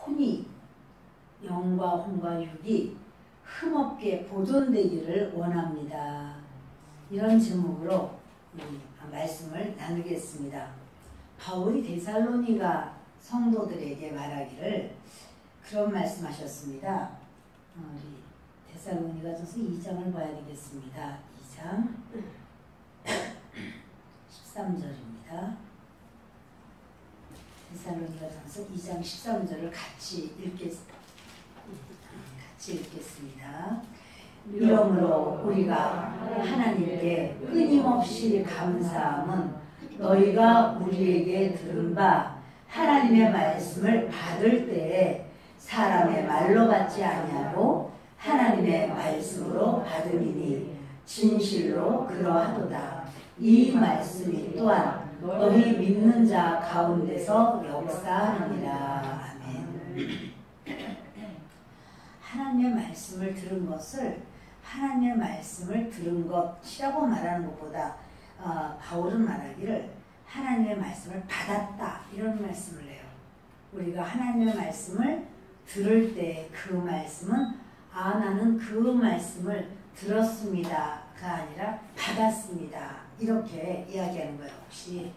혼이 영과 혼과 육이 흠없게 보존되기를 원합니다. 이런 제목으로 말씀을 나누겠습니다. 바울이 데살로니가 성도들에게 말하기를 그런 말씀하셨습니다. 우리 데살로니가전서 2장을 봐야 되겠습니다. 2장 13절입니다. 데살로니가전서 2장 13절을 같이 읽겠습니다. 이러므로 우리가 하나님께 끊임없이 감사함은 너희가 우리에게 들은 바 하나님의 말씀을 받을 때에 사람의 말로 받지 아니하고 하나님의 말씀으로 받음이니 진실로 그러하도다. 이 말씀이 또한 너희 믿는 자 가운데서 역사하느니라. 아멘. 하나님의 말씀을 들은 것을 하나님의 말씀을 들은 것이라고 말하는 것보다 바울은 말하기를 하나님의 말씀을 받았다 이런 말씀을 해요. 우리가 하나님의 말씀을 들을 때 그 말씀은 나는 그 말씀을 들었습니다가 아니라 받았습니다 이렇게 이야기하는 거예요. 혹시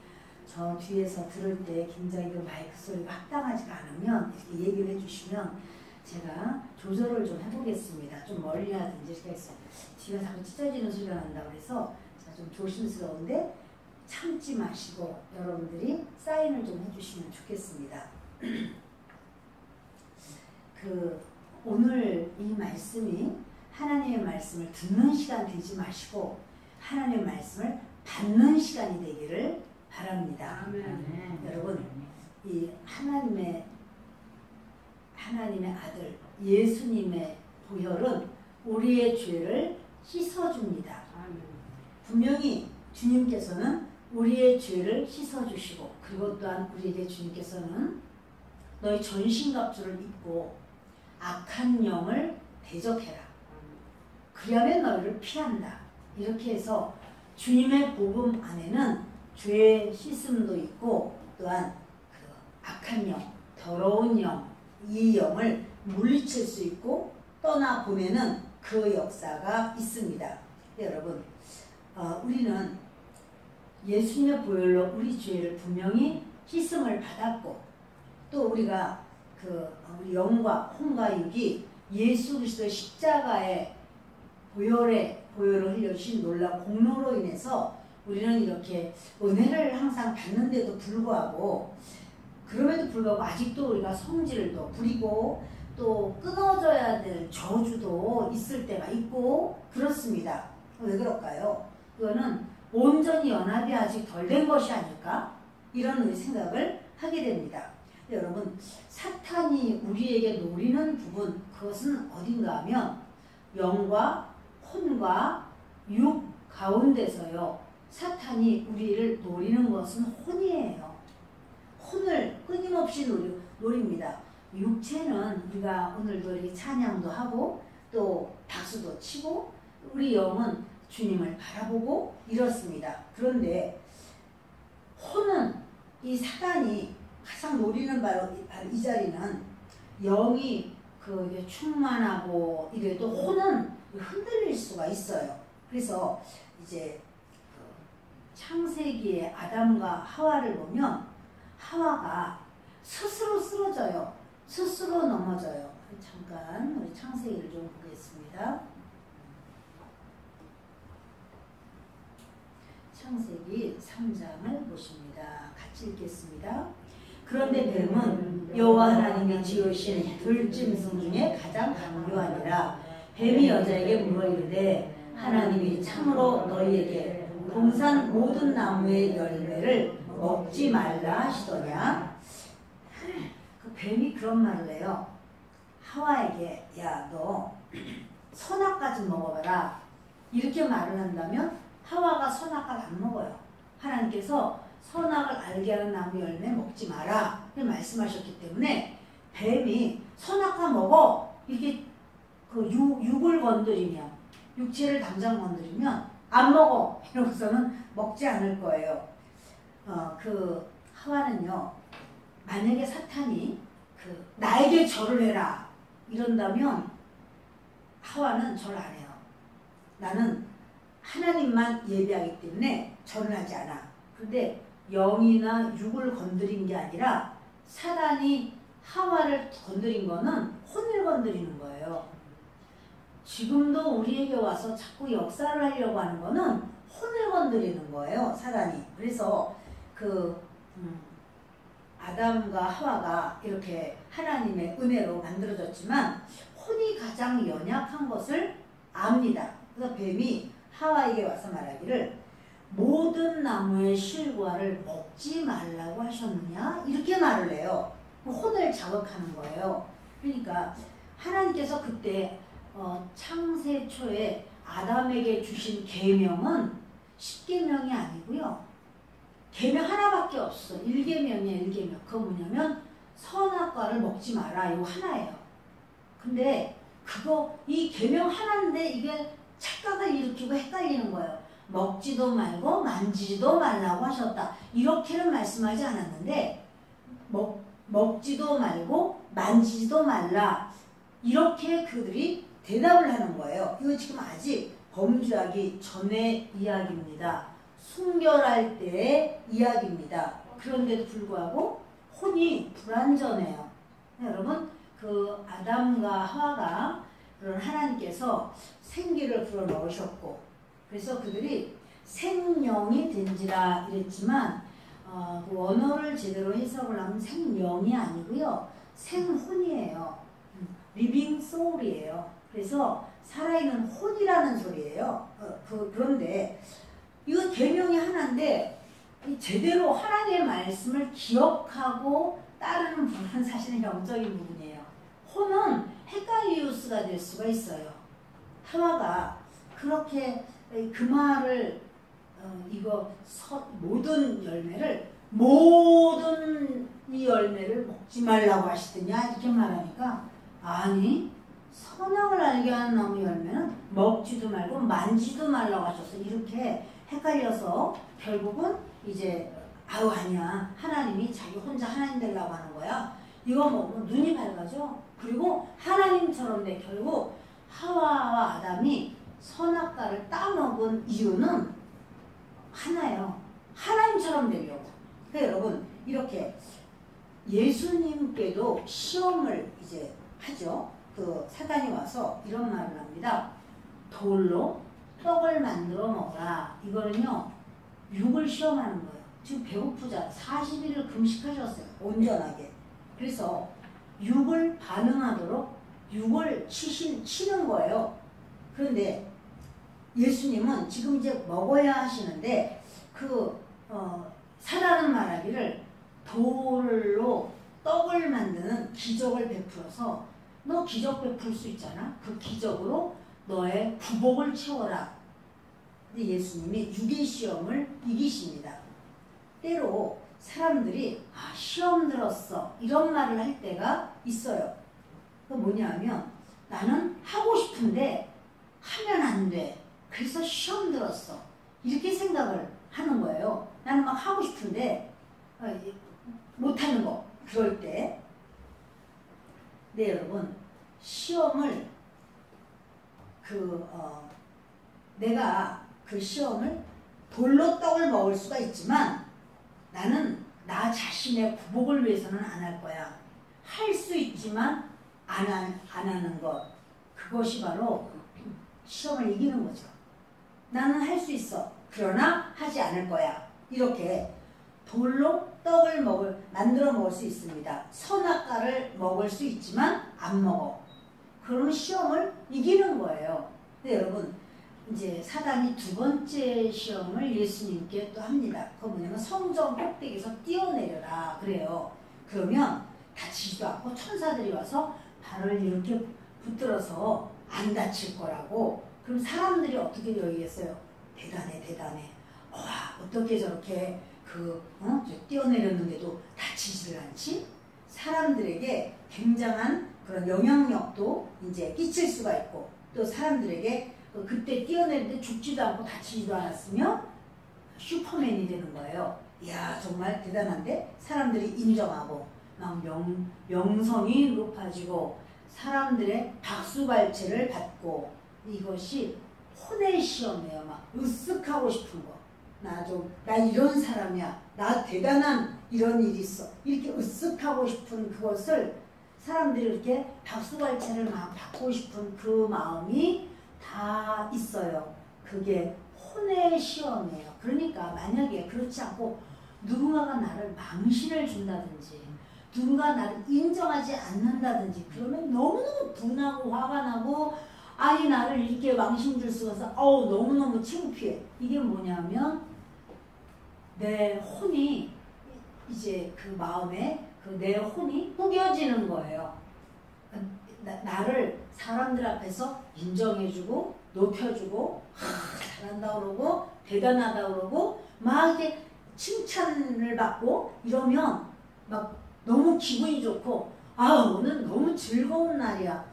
저 뒤에서 들을 때 굉장히 그 마이크 소리가 합당하지가 않으면 이렇게 얘기를 해주시면 제가 조절을 좀 해보겠습니다. 좀 멀리 하든지 이렇게 해서 뒤가 자꾸 찢어지는 소리가 난다고 그래서 좀 조심스러운데 참지 마시고 여러분들이 사인을 좀 해주시면 좋겠습니다. 오늘 이 말씀이 하나님의 말씀을 듣는 시간 되지 마시고 하나님의 말씀을 받는 시간이 되기를 바랍니다. 여러분 이 하나님의 아들 예수님의 보혈은 우리의 죄를 씻어줍니다. 분명히 주님께서는 우리의 죄를 씻어주시고 그리고 또한 우리에게 주님께서는 너희 전신갑주를 입고 악한 영을 대적해라. 그리하면 너희를 피한다. 이렇게 해서 주님의 복음 안에는 죄의 씻음도 있고 또한 그 악한 영, 더러운 영, 이 영을 물리칠 수 있고 떠나보내는 그 역사가 있습니다. 여러분 우리는 예수님의 보혈로 우리 죄를 분명히 씻음을 받았고 또 우리가 우리 영과 혼과 육이 예수 그리스도의 십자가의 보혈을 흘려주신 놀라운 공로로 인해서 우리는 이렇게 은혜를 항상 받는데도 불구하고 그럼에도 불구하고 아직도 우리가 성질도 부리고 또 끊어져야 될 저주도 있을 때가 있고 그렇습니다. 왜 그럴까요? 그거는 온전히 연합이 아직 덜 된 것이 아닐까? 이런 생각을 하게 됩니다. 여러분 사탄이 우리에게 노리는 부분 그것은 어딘가 하면 영과 혼과 육 가운데서요. 사탄이 우리를 노리는 것은 혼이에요. 혼을 끊임없이 노립니다. 육체는 우리가 오늘도 이렇게 찬양도 하고 또 박수도 치고 우리 영은 주님을 바라보고 이렇습니다. 그런데 혼은 이 사단이 가장 노리는 바로 이 자리는 영이 충만하고 이래도 혼은 흔들릴 수가 있어요. 그래서 이제 창세기의 아담과 하와를 보면 하와가 스스로 쓰러져요. 스스로 넘어져요. 잠깐 우리 창세기를 좀 보겠습니다. 창세기 3장을 보십니다. 같이 읽겠습니다. 그런데 뱀은 여호와 하나님이 지으신 들짐승 중에 가장 강교하니라. 뱀이 여자에게 물어 이르되 하나님이 참으로 너희에게 동산 모든 나무의 열매를 먹지 말라 하시더냐. 그 뱀이 그런 말을 해요. 하와에게 야 너 선악과좀 먹어봐라 이렇게 말을 한다면 하와가 선악과를 안 먹어요. 하나님께서 선악을 알게 하는 나무 열매 먹지 마라 이렇게 말씀하셨기 때문에 뱀이 선악과 먹어 이게 육을 건드리면 육체를 당장 건드리면 안 먹어 이러고서는 먹지 않을 거예요. 하와는요 만약에 사탄이 나에게 절을 해라 이런다면 하와는 절 안 해요. 나는 하나님만 예배하기 때문에 절을 하지 않아. 근데 영이나 육을 건드린 게 아니라 사단이 하와를 건드린 거는 혼을 건드리는 거예요. 지금도 우리에게 와서 자꾸 역사를 하려고 하는 거는 혼을 건드리는 거예요, 사단이. 그래서 아담과 하와가 이렇게 하나님의 은혜로 만들어졌지만 혼이 가장 연약한 것을 압니다. 그래서 뱀이 하와에게 와서 말하기를 모든 나무의 실과를 먹지 말라고 하셨느냐? 이렇게 말을 해요. 혼을 자극하는 거예요. 그러니까 하나님께서 그때 창세 초에 아담에게 주신 계명은 10계명이 아니고요. 계명 하나밖에 없어. 1계명이에요. 1계명. 그거 뭐냐면 선악과를 먹지 마라. 이거 하나예요. 근데 이 계명 하나인데 이게 착각을 일으키고 헷갈리는 거예요. 먹지도 말고 만지지도 말라고 하셨다. 이렇게는 말씀하지 않았는데 먹지도 말고 만지지도 말라. 이렇게 그들이 대답을 하는 거예요. 이거 지금 아직 범죄하기 전의 이야기입니다. 순결할 때의 이야기입니다. 그런데도 불구하고 혼이 불완전해요. 여러분, 아담과 하와가 그런 하나님께서 생기를 불어넣으셨고, 그래서 그들이 생명이 된지라 이랬지만, 그 원어를 제대로 해석을 하면 생명이 아니고요. 생혼이에요. 리빙 소울이에요. 그래서 살아있는 혼이라는 소리예요. 그런데 이거 계명이 하나인데 제대로 하나님의 말씀을 기억하고 따르는 부분은 사실은 영적인 부분이에요. 혼은 헤카리우스가 될 수가 있어요. 하와가 그렇게 그 말을 모든 이 열매를 먹지 말라고 하시더냐 이렇게 말하니까 아니 선악을 알게 하는 나무 열매는 먹지도 말고 만지도 말라고 하셨어. 이렇게 헷갈려서 결국은 이제 아니야 하나님이 자기 혼자 하나님 되려고 하는 거야. 이거 먹으면 눈이 밝아져. 그리고 하나님처럼 돼. 결국 하와와 아담이 선악과를 따먹은 이유는 하나예요. 하나님처럼 되려고. 그러니까 여러분 이렇게 예수님께도 시험을 이제 하죠. 사단이 와서 이런 말을 합니다. 돌로 떡을 만들어 먹어라. 이거는요 육을 시험하는 거예요. 지금 배고프잖아. 40일을 금식하셨어요. 온전하게. 그래서 육을 반응하도록 육을 치는 거예요. 그런데 예수님은 지금 이제 먹어야 하시는데 사단은 말하기를 돌로 떡을 만드는 기적을 베풀어서 너 기적 베풀 수 있잖아. 그 기적으로 너의 부복을 채워라. 근데 예수님이 육의 시험을 이기십니다. 때로 사람들이 시험 들었어 이런 말을 할 때가 있어요. 그 뭐냐면 나는 하고 싶은데 하면 안 돼. 그래서 시험 들었어. 이렇게 생각을 하는 거예요. 나는 막 하고 싶은데 못하는 거. 그럴 때 네 여러분 시험을 내가 그 시험을 돌로 떡을 먹을 수가 있지만 나는 나 자신의 구복을 위해서는 안 할 거야. 할 수 있지만 안 하는 것. 그것이 바로 시험을 이기는 거죠. 나는 할 수 있어. 그러나 하지 않을 거야. 이렇게 돌로 떡을 만들어 먹을 수 있습니다. 선악과를 먹을 수 있지만 안 먹어. 그러면 시험을 이기는 거예요. 근데 여러분 이제 사단이 두 번째 시험을 예수님께 또 합니다. 그거 뭐냐면 성전 꼭대기에서 뛰어내려라 그래요. 그러면 다치지도 않고 천사들이 와서 발을 이렇게 붙들어서 안 다칠 거라고. 그럼 사람들이 어떻게 여기겠어요? 대단해. 와 어떻게 저렇게 뛰어내렸는데도 다치지를 않지? 사람들에게 굉장한 그런 영향력도 이제 끼칠 수가 있고 또 사람들에게 그때 뛰어내는데 죽지도 않고 다치지도 않았으면 슈퍼맨이 되는 거예요. 이야 정말 대단한데 사람들이 인정하고 막 명성이 높아지고 사람들의 박수발채를 받고 이것이 혼의 시험이에요. 막 으쓱하고 싶은 거. 나 이런 사람이야. 나 대단한 이런 일이 있어. 이렇게 으쓱하고 싶은 그것을 사람들이 이렇게 박수발채를 막 받고 싶은 그 마음이 다 있어요. 그게 혼의 시험이에요. 그러니까 만약에 그렇지 않고 누군가가 나를 망신을 준다든지 누군가 나를 인정하지 않는다든지 그러면 너무너무 분하고 화가 나고 아니 나를 이렇게 망신 줄 수가 있어. 너무너무 창피해. 이게 뭐냐면 내 혼이 이제 그 마음에 내 혼이 구겨지는 거예요. 나를 사람들 앞에서 인정해주고 높여주고 잘한다 그러고 대단하다 그러고 막 이렇게 칭찬을 받고 이러면 막 너무 기분이 좋고 오늘 너무 즐거운 날이야.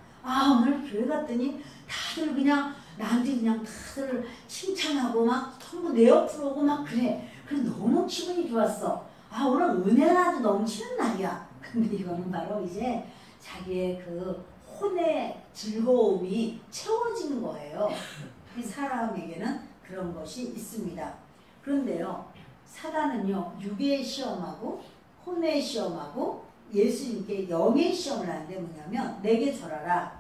오늘 교회 갔더니 다들 그냥 나한테 그냥 다들 칭찬하고 막 전부 내 옆으로 오고 막 그래. 그래서 너무 기분이 좋았어. 오늘 은혜가 아주 넘치는 날이야. 근데 이거는 바로 이제 자기의 그 혼의 즐거움이 채워지는 거예요. 이 사람에게는 그런 것이 있습니다. 그런데요, 사단은요, 육의 시험하고 혼의 시험하고 예수님께 영의 시험을 하는데 뭐냐면 내게 절하라.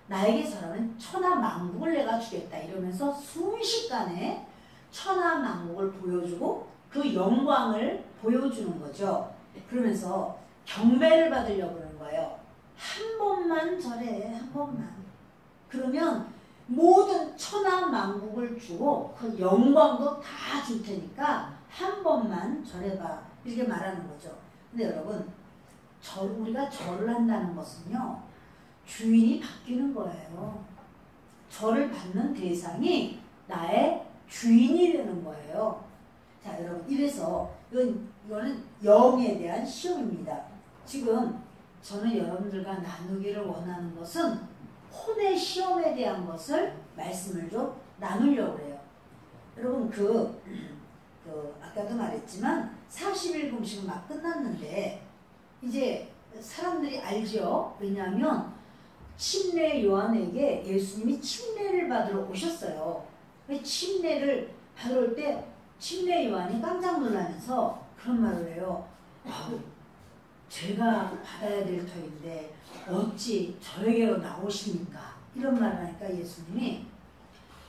나에게 절하면 천하만국을 내가 주겠다. 이러면서 순식간에 천하만국을 보여주고 그 영광을 보여주는 거죠. 그러면서 경배를 받으려고 그러는 거예요. 한 번만 절해. 한 번만. 그러면 모든 천하만국을 주고 그 영광도 다 줄 테니까 한 번만 절해봐. 이렇게 말하는 거죠. 근데 여러분 우리가 절을 한다는 것은요. 주인이 바뀌는 거예요. 절을 받는 대상이 나의 주인이 되는 거예요. 자, 여러분 이래서 이거는 영에 대한 시험입니다. 지금 저는 여러분들과 나누기를 원하는 것은 혼의 시험에 대한 것을 말씀을 좀 나누려고 해요. 여러분 아까도 말했지만 40일금식은 막 끝났는데 이제 사람들이 알죠. 왜냐하면 침례 요한에게 예수님이 침례를 받으러 오셨어요. 침례를 받으러 올 때 침례 요한이 깜짝 놀라면서 그런 말을 해요. 제가 받아야 될 터인데 어찌 저에게로 나오십니까? 이런 말을 하니까 예수님이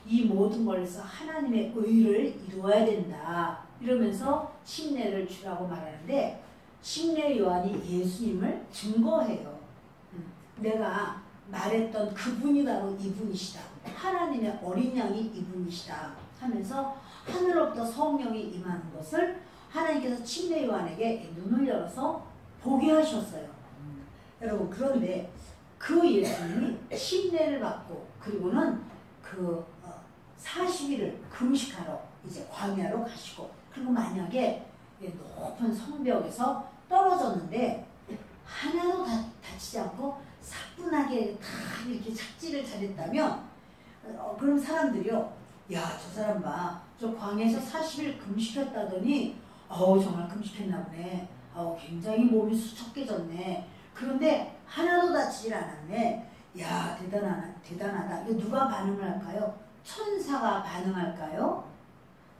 이 모든 것에서 하나님의 의를 이루어야 된다. 이러면서 침례를 주라고 말하는데 침례 요한이 예수님을 증거해요. 내가 말했던 그분이 바로 이분이시다. 하나님의 어린 양이 이분이시다 하면서 하늘로부터 성령이 임하는 것을 하나님께서 침례 요한에게 눈을 열어서 보게 하셨어요. 여러분 그런데 그 예수님이 침례를 받고 그리고는 40일을 금식하러 이제 광야로 가시고 그리고 만약에 높은 성벽에서 떨어졌는데 하나도 다치지 않고 사뿐하게 다 이렇게 착지를 잘했다면 그럼 사람들이요, 야, 저 사람 봐, 저 광야에서 40일 금식했다더니 정말 금식했나 보네. 굉장히 몸이 수척해졌네. 그런데 하나도 다치질 않았네. 야, 대단하다. 이거 누가 반응을 할까요? 천사가 반응할까요?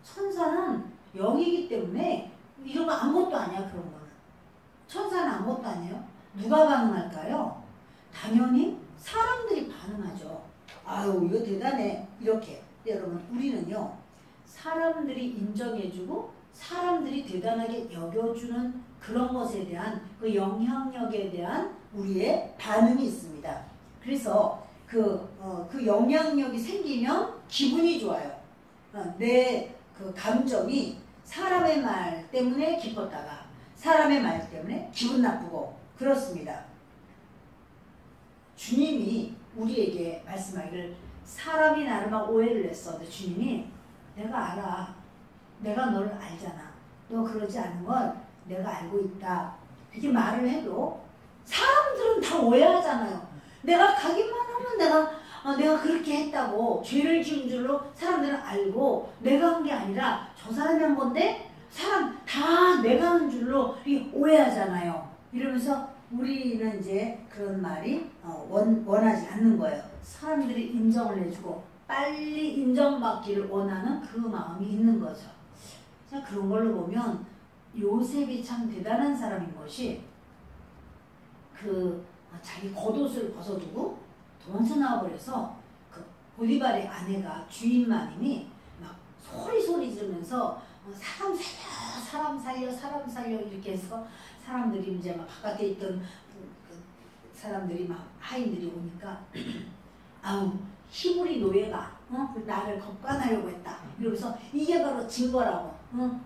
천사는 영이기 때문에 이런 거 아무것도 아니야. 그런 거는 천사는 아무것도 아니에요. 누가 반응할까요? 당연히 사람들이 반응하죠. 이거 대단해. 이렇게. 여러분 우리는요, 사람들이 인정해주고 사람들이 대단하게 여겨주는 그런 것에 대한 그 영향력에 대한 우리의 반응이 있습니다. 그래서 그 영향력이 생기면 기분이 좋아요. 내 그 감정이 사람의 말 때문에 기뻤다가 사람의 말 때문에 기분 나쁘고 그렇습니다. 주님이 우리에게 말씀하기를 사람이 나를 막 오해를 했어. 근데 주님이 내가 알아. 내가 너를 알잖아. 너 그러지 않은 걸 내가 알고 있다. 이렇게 말을 해도 사람들은 다 오해하잖아요. 내가 가기만 하면 내가 그렇게 했다고 죄를 지은 줄로 사람들은 알고 내가 한 게 아니라 저 사람이 한 건데 사람 다 내가 한 줄로 오해하잖아요. 이러면서 우리는 이제 그런 말이 원하지 않는 거예요. 사람들이 인정을 해주고 빨리 인정받기를 원하는 그 마음이 있는 거죠. 자, 그런 걸로 보면 요셉이 참 대단한 사람인 것이 자기 겉옷을 벗어두고 도망쳐 나와버려서 그 보디발의 아내가 주인 마님이 막 소리 지르면서 사람 살려 이렇게 해서 사람들이 이제 막 바깥에 있던 사람들이 막 하인들이 오니까 아우 히브리 노예가 나를 겁간하려고 했다. 이러면서 이게 바로 증거라고.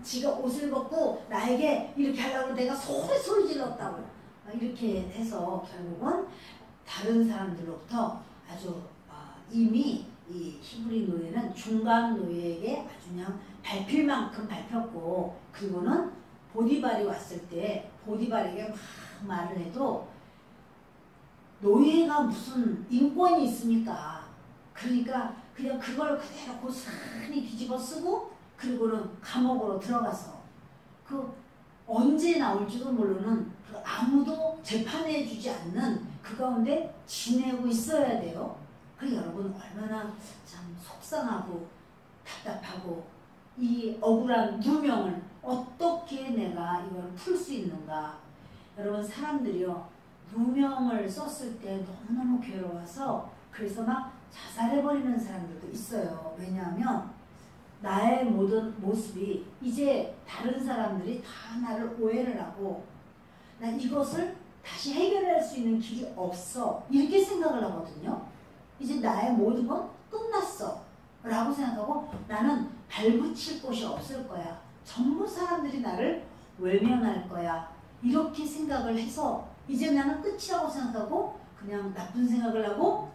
지가 옷을 벗고 나에게 이렇게 하려고 내가 소리 질렀다고. 이렇게 해서 결국은 다른 사람들로부터 아주 이미 이 히브리 노예는 중간 노예에게 아주 그냥 밟힐 만큼 밟혔고, 그리고는 보디발이 왔을 때 보디발에게 막 말을 해도 노예가 무슨 인권이 있습니까? 그러니까 그냥 그걸 그대로 고스란히 뒤집어 쓰고 그리고는 감옥으로 들어가서 언제 나올지도 모르는 아무도 재판해 주지 않는 그 가운데 지내고 있어야 돼요. 여러분 얼마나 참 속상하고 답답하고 이 억울한 누명을 어떻게 내가 이걸 풀 수 있는가. 여러분 사람들이요 누명을 썼을 때 너무너무 괴로워서 그래서 막 자살해버리는 사람들도 있어요. 왜냐하면 나의 모든 모습이 이제 다른 사람들이 다 나를 오해를 하고 나 이것을 다시 해결할 수 있는 길이 없어 이렇게 생각을 하거든요. 이제 나의 모든 건 끝났어 라고 생각하고 나는 발붙일 곳이 없을 거야. 전부 사람들이 나를 외면할 거야. 이렇게 생각을 해서 이제 나는 끝이라고 생각하고 그냥 나쁜 생각을 하고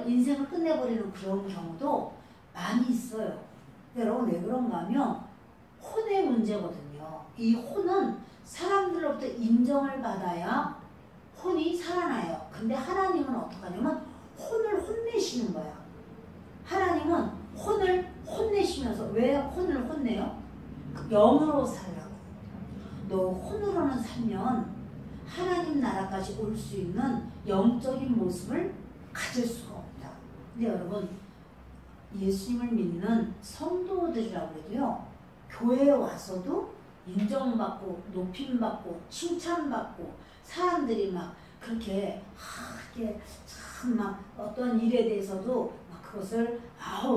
인생을 끝내버리는 그런 경우도 많이 있어요. 여러분 왜 그런가 하면 혼의 문제거든요. 이 혼은 사람들로부터 인정을 받아야 혼이 살아나요. 근데 하나님은 어떻게 하냐면 혼을 혼내시는 거야. 하나님은 혼을 혼내시면서 왜 혼을 혼내요? 영으로 살라고. 너 혼으로는 살면 하나님 나라까지 올 수 있는 영적인 모습을 가질 수가 없다. 근데 여러분 예수님을 믿는 성도들이라고 해도요 교회에 와서도 인정받고 높임받고 칭찬받고 사람들이 막 그렇게 이게 참 막 어떤 일에 대해서도 막 그것을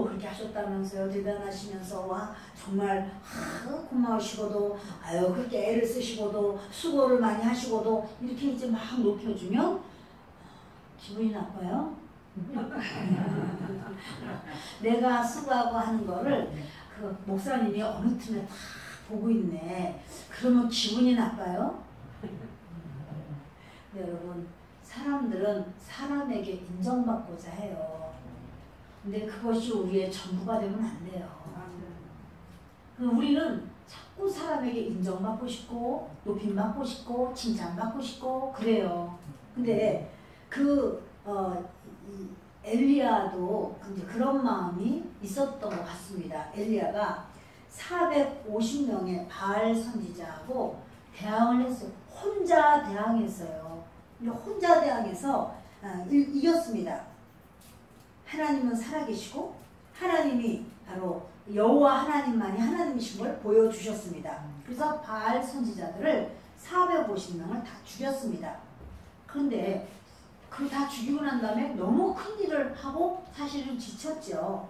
그렇게 하셨다면서요 대단하시면서 와 정말 고마우시고도 그렇게 애를 쓰시고도 수고를 많이 하시고도 이렇게 이제 막 높여주면 기분이 나빠요. 내가 수고하고 하는 거를 그 목사님이 어느 틈에 다 보고 있네. 그러면 기분이 나빠요? 네, 여러분 사람들은 사람에게 인정받고자 해요. 근데 그것이 우리의 전부가 되면 안 돼요. 우리는 자꾸 사람에게 인정받고 싶고 높임받고 싶고 칭찬받고 싶고 그래요. 근데 엘리야도 이제 그런 마음이 있었던 것 같습니다. 엘리야가 450명의 바알 선지자하고 대항을 했어요. 혼자 대항했어요. 혼자 대항해서 이겼습니다. 하나님은 살아계시고 하나님이 바로 여호와 하나님만이 하나님이신 걸 보여주셨습니다. 그래서 바알 선지자들을 450명을 다 죽였습니다. 그런데 다 죽이고 난 다음에 너무 큰 일을 하고 사실은 지쳤죠.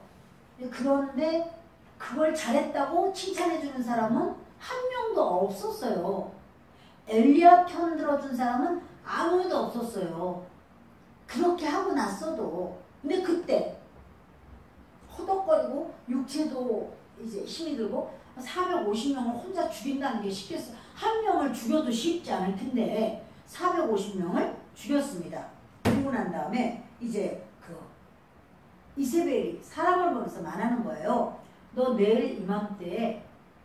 그런데 그걸 잘했다고 칭찬해주는 사람은 한 명도 없었어요. 엘리야 편 들어준 사람은 아무도 없었어요. 그렇게 하고 났어도. 근데 그때 허덕거리고 육체도 이제 힘이 들고 450명을 혼자 죽인다는 게 쉽겠어요. 한 명을 죽여도 쉽지 않을 텐데 450명을 죽였습니다. 그리고 난 다음에 이제 이세벨이 사람을 보면서 말하는 거예요. 너 내일 이맘때에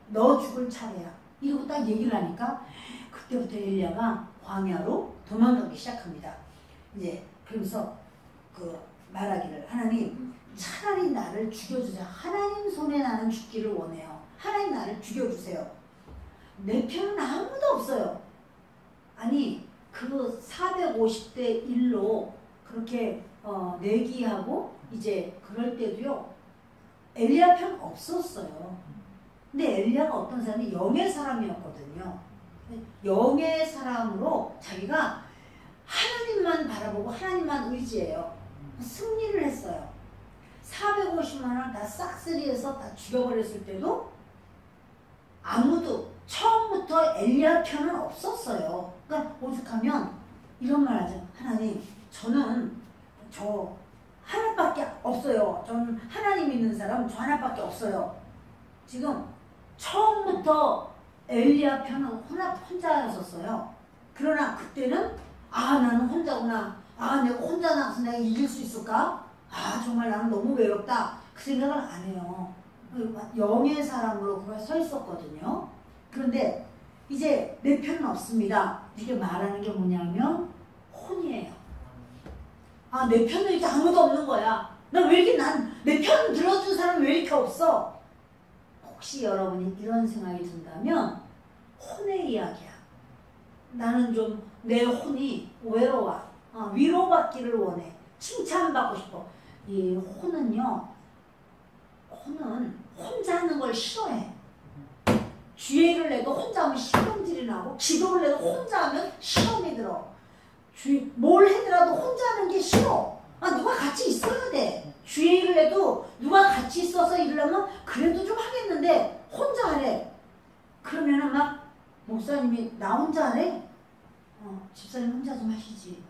너 죽을 차례야. 이러고 딱 얘기를 하니까 그때부터 엘리야가 광야로 도망가기 시작합니다. 이제 그러면서 말하기를 하나님 차라리 나를 죽여주세요. 하나님 손에 나는 죽기를 원해요. 하나님 나를 죽여주세요. 내 편은 아무도 없어요. 아니 그 450대 1로 그렇게 내기하고 이제 그럴 때도요. 엘리야 편 없었어요. 근데 엘리야가 어떤 사람이 영의 사람이었거든요. 영의 사람으로 자기가 하나님만 바라보고 하나님만 의지해요. 승리를 했어요. 450만 원을 다 싹쓸이해서 다 죽여버렸을 때도 아무도 처음부터 엘리야 편은 없었어요. 그러니까 오죽하면 이런 말 하죠. 하나님, 저는 저 하나밖에 없어요. 저는 하나님 믿는 사람 저 하나밖에 없어요. 지금 처음부터 엘리야 편은 혼자였었어요. 그러나 그때는 나는 혼자구나. 내가 혼자 나가서 내가 이길 수 있을까? 정말 나는 너무 외롭다. 그 생각을 안 해요. 영의 사람으로 그걸 서 있었거든요. 그런데 이제 내 편은 없습니다. 이게 말하는 게 뭐냐면 혼이에요. 내 편은 이렇게 아무도 없는 거야. 난 왜 이렇게 내 편 들어준 사람은 왜 이렇게 없어? 혹시 여러분이 이런 생각이 든다면 혼의 이야기야. 나는 좀 내 혼이 외로워. 위로받기를 원해. 칭찬받고 싶어. 이 혼은 혼자 하는 걸 싫어해. 주의를 내도 혼자 하면 신경질이 나고 기도를 해도 혼자 하면 시험이 들어. 뭘 해더라도 혼자 하는 게 싫어. 누가 같이 있어야 돼. 주의를 해도 누가 같이 있어서 이러려면 그래도 좀 하겠는데 혼자 하래. 그러면은 막 목사님이 나 혼자 하래? 집사님 혼자 좀 하시지.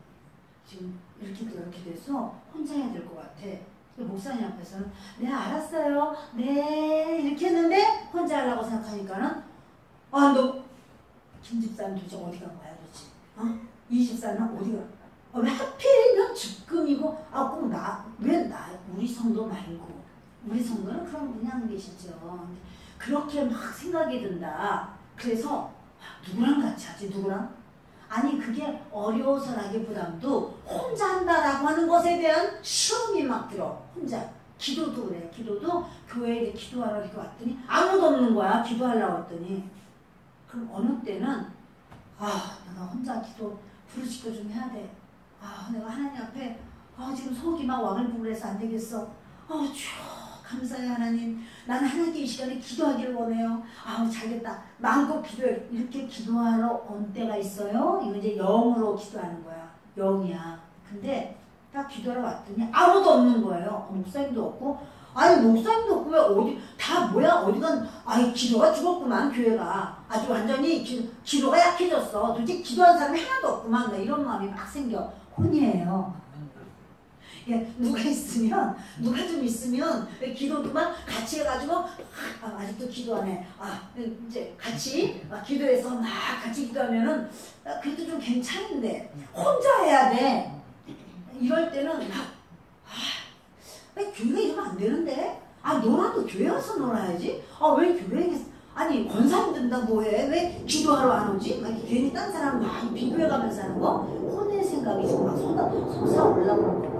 지금 이렇게 돼서 혼자 해야 될 것 같아. 목사님 앞에서는 네 알았어요. 네 이렇게 했는데 혼자 하려고 생각하니까는 너 김 집사님 도대체 어디 간 거야 도대체? 이 집사는 어디가? 왜 하필이면 죽금이고 꼭 우리 성도 말고 우리 성도는 그런 분이 안 계시죠. 그렇게 막 생각이 든다. 그래서 누구랑 같이 하지? 누구랑? 그게 어려워서라기보다도 혼자 한다라고 하는 것에 대한 시험이 막 들어. 혼자. 기도도 그래. 기도도 교회에 기도하러 왔더니 아무도 없는 거야. 기도하려고 했더니. 그럼 어느 때는 내가 혼자 기도 부르짖고 좀 해야 돼. 내가 하나님 앞에 지금 속이 막 와글와글해서 안 되겠어. 주여 감사해요 하나님. 나는 하나님께 이 시간에 기도하기를 원해요. 잘겠다. 마음껏 기도해. 이렇게 기도하러 온 때가 있어요. 이거 이제 영으로 기도하는 거야. 영이야. 근데 딱 기도하러 왔더니 아무도 없는 거예요. 목사님도 없고. 목사님도 없고 왜 어디 다 뭐야 어디간 기도가 죽었구만 교회가. 아주 완전히 기도가 약해졌어. 도대체 기도하는 사람이 하나도 없구만. 이런 마음이 막 생겨. 혼이에요. 누가 좀 있으면 기도도만 같이 해가지고 아직도 기도하네. 이제 같이 기도해서 막 같이 기도하면은 그래도 좀 괜찮은데 혼자 해야 돼. 이럴 때는 왜 교회가 이러면 안 되는데? 너라도 교회 와서 놀아야지. 왜 교회에 권사님 든다 뭐해? 왜 기도하러 안 오지? 괜히 딴 사람 막 비교해가면서 하는 거? 혼의 생각이 지금 막 솟아올라오는 겁니다.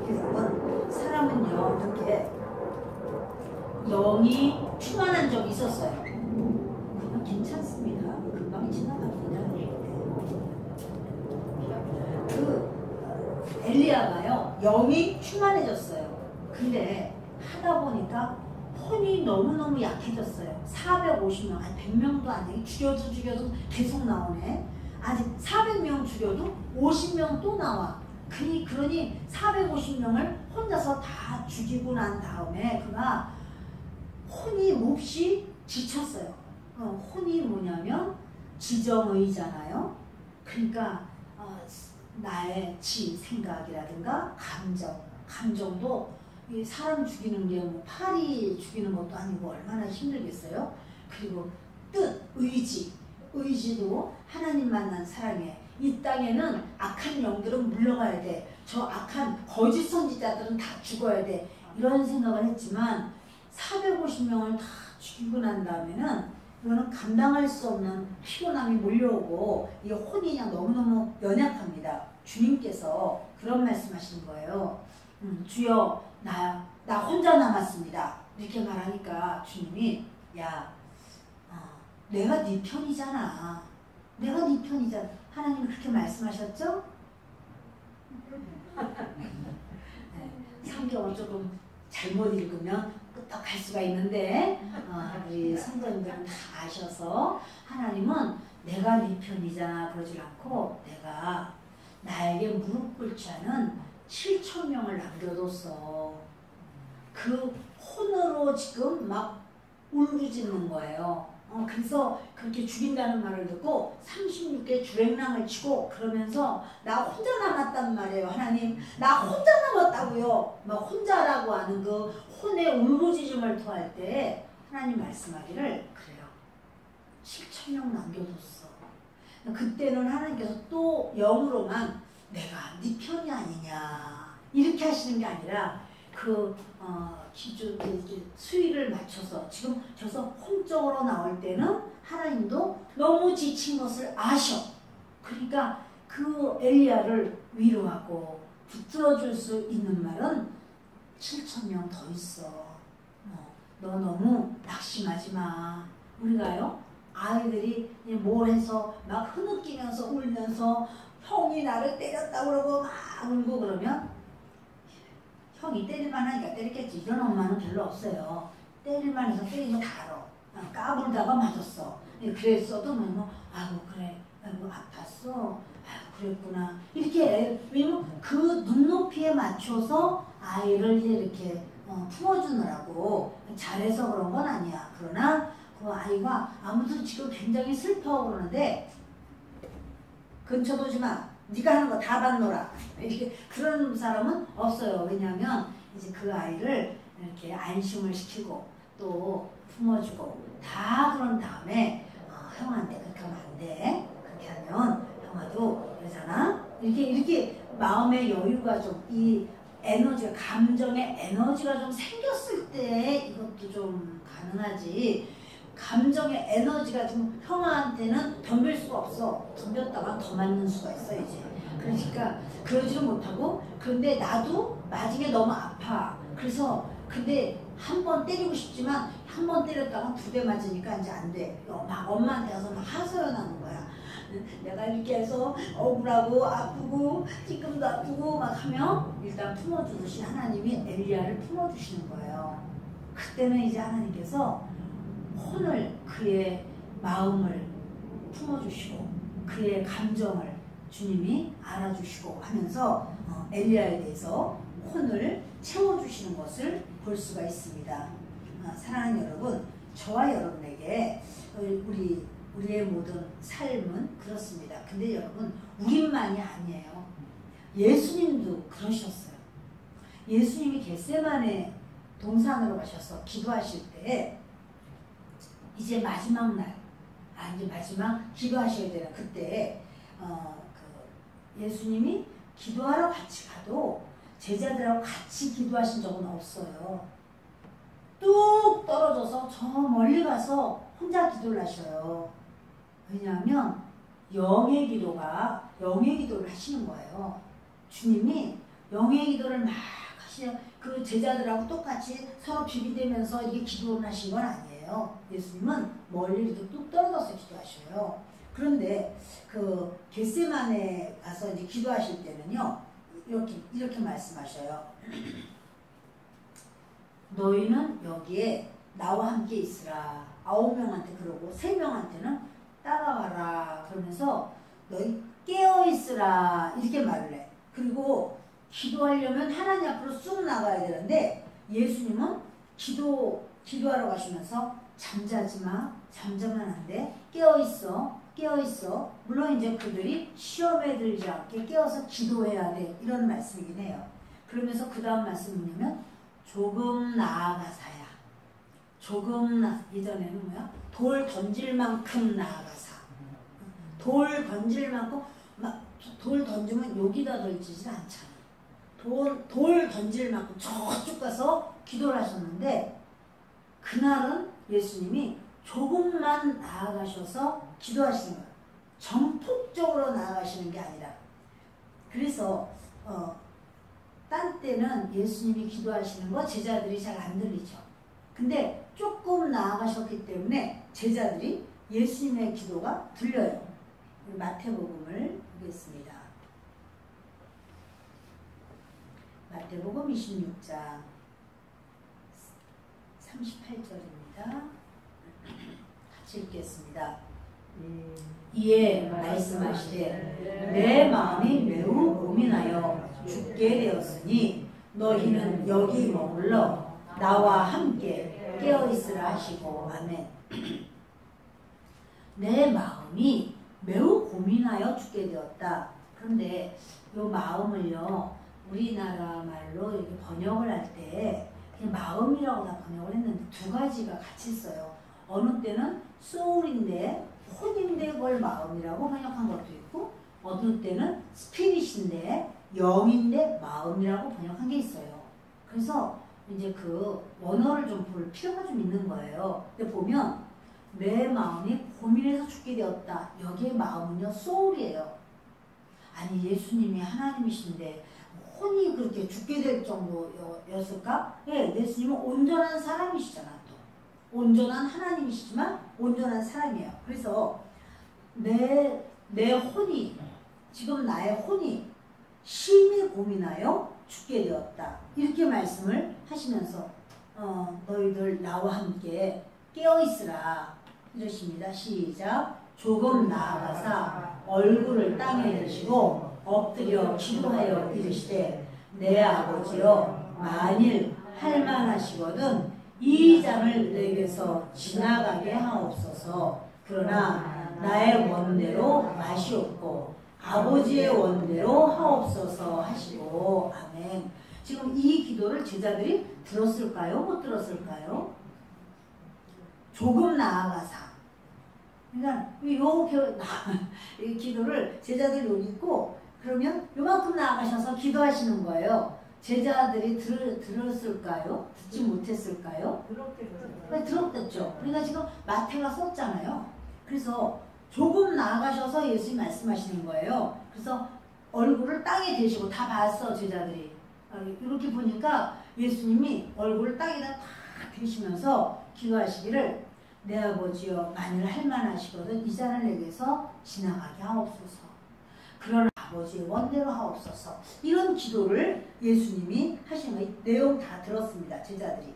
그래서 사람은요 이렇게 영이 충만한 적이 있었어요. 그건 괜찮습니다. 금방 지나갑니다. 엘리야가요 영이 충만해졌어요. 근데 하다 보니까 혼이 너무너무 약해졌어요. 450명, 100명도 아니고 죽여도 계속 나오네. 아직 400명 죽여도 50명 또 나와. 그러니 450명을 혼자서 다 죽이고 난 다음에 그가 혼이 몹시 지쳤어요. 혼이 뭐냐면 지정의잖아요. 그러니까 나의 생각이라든가 감정도 사람 죽이는 게 파리 죽이는 것도 아니고 얼마나 힘들겠어요. 그리고 뜻, 의지도 하나님 만난 사랑해. 이 땅에는 악한 영들은 물러가야 돼. 저 악한 거짓 선지자들은 다 죽어야 돼. 이런 생각을 했지만 450명을 다 죽이고 난 다음에는 이거는 감당할 수 없는 피곤함이 몰려오고 이 혼이 그냥 너무너무 연약합니다. 주님께서 그런 말씀하시는 거예요. 주여 나 혼자 남았습니다. 이렇게 말하니까 주님이 내가 네 편이잖아. 내가 네 편이잖아. 하나님이 그렇게 말씀하셨죠? 네, 성경을 조금 잘못 읽으면 끄떡할 수가 있는데 우리 성도님들은 다 아셔서 하나님은 내가 네 편이자 그러질 않고 내가 나에게 무릎 꿇지 않은 7,000명을 남겨뒀어. 그 혼으로 지금 막 울부짖는 거예요. 그래서 그렇게 죽인다는 말을 듣고 36개 주랭랑을 치고 그러면서 나 혼자 남았단 말이에요. 하나님 나 혼자 남았다고요. 막 혼자라고 하는 그 혼의 울부짖음을 토할 때 하나님 말씀하기를 그래요. 7,000명 남겨뒀어. 그때는 하나님께서 또 영으로만 내가 네 편이 아니냐 이렇게 하시는 게 아니라 그 기준 수위를 맞춰서 지금 저서 혼적으로 나올 때는 하나님도 너무 지친 것을 아셔. 그러니까 그 엘리야를 위로하고 붙들어줄 수 있는 말은 7,000명 더 있어. 너 너무 낙심하지 마. 우리가요 아이들이 뭘 해서 막 흐느끼면서 울면서 형이 나를 때렸다 그러고 막 울고 그러면 형이 때릴만 하니까 때렸겠지. 이런 엄마는 별로 없어요. 때릴만 해서 때리면 다 알아. 까불다가 맞았어. 그랬어도 뭐 아이고 그래. 아이고 아팠어. 아이고 그랬구나. 이렇게 왜냐면 그 눈높이에 맞춰서 아이를 이렇게 품어주느라고 잘해서 그런 건 아니야. 그러나 그 아이가 아무튼 지금 굉장히 슬퍼하고 그러는데 근처 보지 마. 네가 하는 거 다 받노라. 이렇게 그런 사람은 없어요. 왜냐하면 이제 그 아이를 이렇게 안심을 시키고 또 품어주고 다 그런 다음에 형한테 그렇게 하면 안 돼. 그렇게 하면 형아도 그러잖아. 이렇게 마음의 여유가 좀 이 에너지가 감정의 에너지가 좀 생겼을 때 이것도 좀 가능하지. 감정의 에너지가 좀 형아한테는 덤빌 수가 없어. 덤볐다가 더 맞는 수가 있어 이제. 그러니까 그러지는 못하고 그런데 나도 맞은 너무 아파. 그래서 근데 한 번 때리고 싶지만 한 번 때렸다가 2대 맞으니까 이제 안 돼. 막 엄마한테 가서 막 하소연하는 거야. 내가 이렇게 해서 억울하고 아프고 찌끔도 아프고 막 하면 일단 품어주듯이 하나님이 엘리야를 품어주시는 거예요. 그때는 이제 하나님께서 혼을 그의 마음을 품어주시고 그의 감정을 주님이 알아주시고 하면서 엘리야에 대해서 혼을 채워주시는 것을 볼 수가 있습니다. 사랑하는 여러분, 저와 여러분에게 우리의 모든 삶은 그렇습니다. 근데 여러분 우리만이 아니에요. 예수님도 그러셨어요. 예수님이 겟세마네 동산으로 가셔서 기도하실 때 이제 마지막 날, 이제 마지막 기도하셔야 되나 그때 예수님이 기도하러 같이 가도 제자들하고 같이 기도하신 적은 없어요. 뚝 떨어져서 저 멀리 가서 혼자 기도를 하셔요. 왜냐하면 영의 기도를 하시는 거예요. 주님이 영의 기도를 막 하시는 그 제자들하고 똑같이 서로 비비대면서 이게 기도를 하신 건 아니에요. 예수님은 멀리 이렇게 뚝 떨어져서 기도하셔요. 그런데 그 겟세마네 가서 이제 기도하실 때는요, 이렇게 말씀하셔요. 너희는 여기에 나와 함께 있으라. 9명한테 그러고 3명한테는 따라와라. 그러면서 너희 깨어 있으라. 이렇게 말을 해. 그리고 기도하려면 하나님 앞으로 쑥 나가야 되는데 예수님은 기도하러 가시면서 잠자지 마. 잠자면 안 돼. 깨어 있어. 물론 이제 그들이 시험에 들지 않게 깨어서 기도해야 돼. 이런 말씀이긴 해요. 그러면서 그 다음 말씀은 뭐냐면 조금 나아가사야. 이전에는 뭐야? 돌 던질 만큼 나아가사. 돌 던질 만큼 돌 던지면 여기다 던지진 않잖아. 돌 던질 만큼 저쪽 가서 기도를 하셨는데 그날은 예수님이 조금만 나아가셔서 기도하시는 거예요. 전폭적으로 나아가시는 게 아니라. 그래서 딴 때는 예수님이 기도하시는 거 제자들이 잘 안 들리죠. 근데 조금 나아가셨기 때문에 제자들이 예수님의 기도가 들려요. 마태복음을 보겠습니다. 마태복음 26장 38절입니다. 같이 읽겠습니다. 이에 말씀하시되 내 마음이 매우 고민하여 죽게 되었으니 너희는 여기 머물러 나와 함께 깨어있으라 하시고 아멘. 내 마음이 매우 고민하여 죽게 되었다. 그런데 이 마음을요 우리나라 말로 이렇게 번역을 할 때 그냥 마음이라고 다 번역을 했는데 두 가지가 같이 써요. 어느 때는 soul인데 혼인데 그걸 마음이라고 번역한 것도 있고 어느 때는 spirit인데 영인데 마음이라고 번역한 게 있어요. 그래서 이제 그 원어를 좀 볼 필요가 좀 있는 거예요. 근데 보면 내 마음이 고민해서 죽게 되었다. 여기에 마음은요 soul이에요. 아니 예수님이 하나님이신데 혼이 그렇게 죽게 될 정도였을까? 예, 예수님은 온전한 사람이시잖아. 또 온전한 하나님이시지만 온전한 사람이에요. 그래서 내 혼이 지금 나의 혼이 심히 고민하여 죽게 되었다. 이렇게 말씀을 하시면서 너희들 나와 함께 깨어있으라 이러십니다. 시작. 조금 나아가사 얼굴을 땅에 대시고 엎드려 기도하여 이르시되 내 아버지여 만일 할만하시거든 이 잔을 내게서 지나가게 하옵소서. 그러나 나의 원대로 마시옵고 아버지의 원대로 하옵소서 하시고 아멘. 지금 이 기도를 제자들이 들었을까요? 못 들었을까요? 조금 나아가사. 그러니까 이 기도를 제자들이 여기 있고 그러면 요만큼 나아가셔서 기도하시는 거예요. 제자들이 들었을까요? 듣지 못했을까요? 들었겠죠. 그러니까 지금 마태가 썼잖아요. 그래서 조금 나아가셔서 예수님 말씀하시는 거예요. 그래서 얼굴을 땅에 대시고 다 봤어 제자들이. 이렇게 보니까 예수님이 얼굴을 땅에다 다 대시면서 기도하시기를 내 아버지여 만일 할만하시거든 이 잔을 내게서 지나가게 하옵소서. 그러나 아버지의 원대로 하옵소서. 이런 기도를 예수님이 하시는 거예요. 내용 다 들었습니다. 제자들이.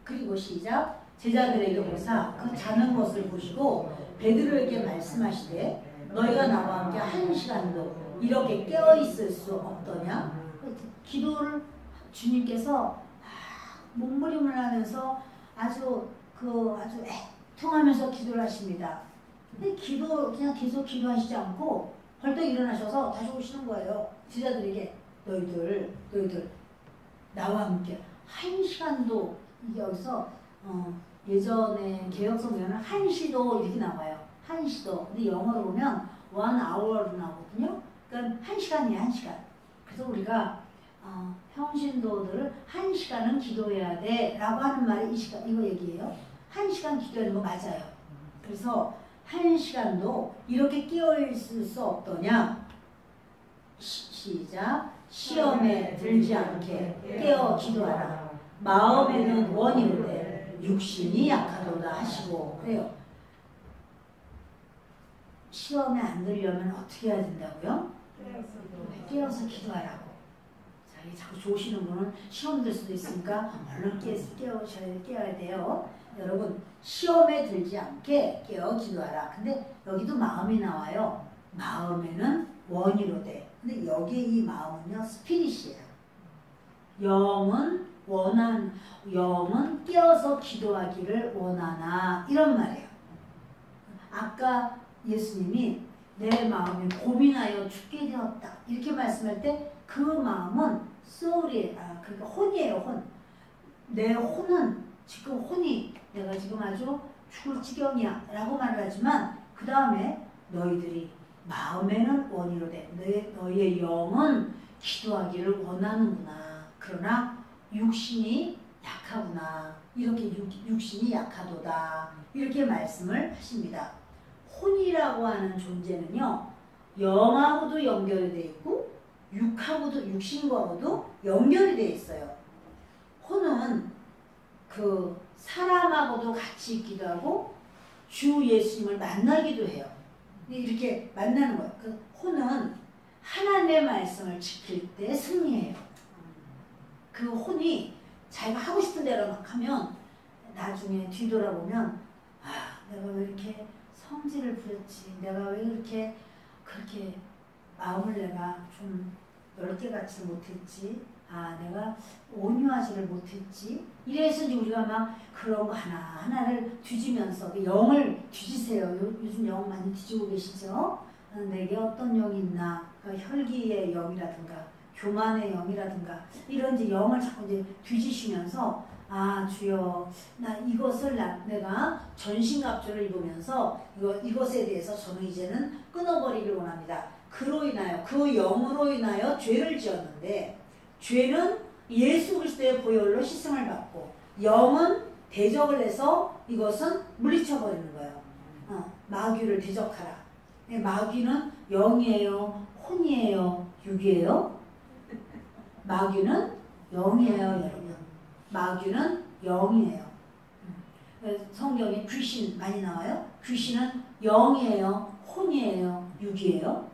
그리고 시작. 제자들에게 보사 그 자는 것을 보시고 베드로에게 말씀하시되 너희가 나와 함께 한 시간도 이렇게 깨어있을 수 없더냐. 기도를 주님께서 몸부림을 하면서 아주 애통하면서 기도를 하십니다. 근데 그냥 계속 기도하시지 않고 벌떡 일어나셔서 다시 오시는 거예요. 제자들에게 너희들 나와 함께 한 시간도 이게 여기서 예전에 개혁성 보면 한 시도 이렇게 나와요. 한 시도. 근데 영어로 보면 one hour로 나오거든요. 그러니까 한 시간이에요. 한 시간. 그래서 우리가 평신도들을 한 시간은 기도해야 돼 라고 하는 말이 이거 얘기예요. 한 시간 기도하는 거 맞아요. 그래서 한 시간도 이렇게 깨어있을 수 없더냐. 시작. 시험에 들지 않게 깨어 기도하라. 마음에는 원이로되 육신이 약하도다 하시고 그래요. 시험에 안 들려면 어떻게 해야 된다고요? 깨어서 기도하라고. 자, 자꾸 좋으시는 분은 시험 들 수도 있으니까 얼른 깨어야 돼요. 여러분 시험에 들지 않게 깨어 기도하라. 근데 여기도 마음이 나와요. 마음에는 원이로되. 근데 여기에 이 마음은요 스피릿이에요. 영은 깨어서 기도하기를 원하나 이런 말이에요. 아까 예수님이 내 마음이 고민하여 죽게 되었다 이렇게 말씀할 때 그 마음은 소울이에요. 그러니까 혼이에요. 혼. 내 혼은 지금 내가 지금 아주 죽을 지경이야 라고 말을 하지만 그 다음에 너희들이 마음에는 원이로되 너희의 영은 기도하기를 원하는구나. 그러나 육신이 약하구나. 이렇게 육신이 약하도다. 이렇게 말씀을 하십니다. 혼이라고 하는 존재는요. 영하고도 연결이 되어 있고 육신과도 연결이 되어 있어요. 혼은 사람하고도 같이 있기도 하고 주 예수님을 만나기도 해요. 이렇게 만나는 거예요. 그 혼은 하나님의 말씀을 지킬 때 승리해요. 그 혼이 자기가 하고 싶은 대로 막 하면 나중에 뒤돌아보면 내가 왜 이렇게 성질을 부렸지? 내가 왜 그렇게 마음을 내가 좀 넓게 갖지 못했지? 내가 온유하지를 못했지? 이래서 이제 우리가 막 그런 거 하나하나를 뒤지면서 영을 뒤지세요. 요즘 영 많이 뒤지고 계시죠? 내게 어떤 영이 있나? 그러니까 혈기의 영이라든가 교만의 영이라든가 이런 이제 영을 자꾸 이제 뒤지시면서 주여 나 이것을 내가 전신갑주를 입으면서 이것에 대해서 저는 이제는 끊어버리길 원합니다. 그로 인하여 그 영으로 인하여 죄를 지었는데 죄는 예수 그리스도의 보혈로 희생을 받고 영은 대적을 해서 이것은 물리쳐버리는 거예요. 마귀를 대적하라. 마귀는 영이에요? 혼이에요? 육이에요? 마귀는 영이에요, 여러분. 마귀는 영이에요. 성경에 귀신 많이 나와요? 귀신은 영이에요? 혼이에요? 육이에요?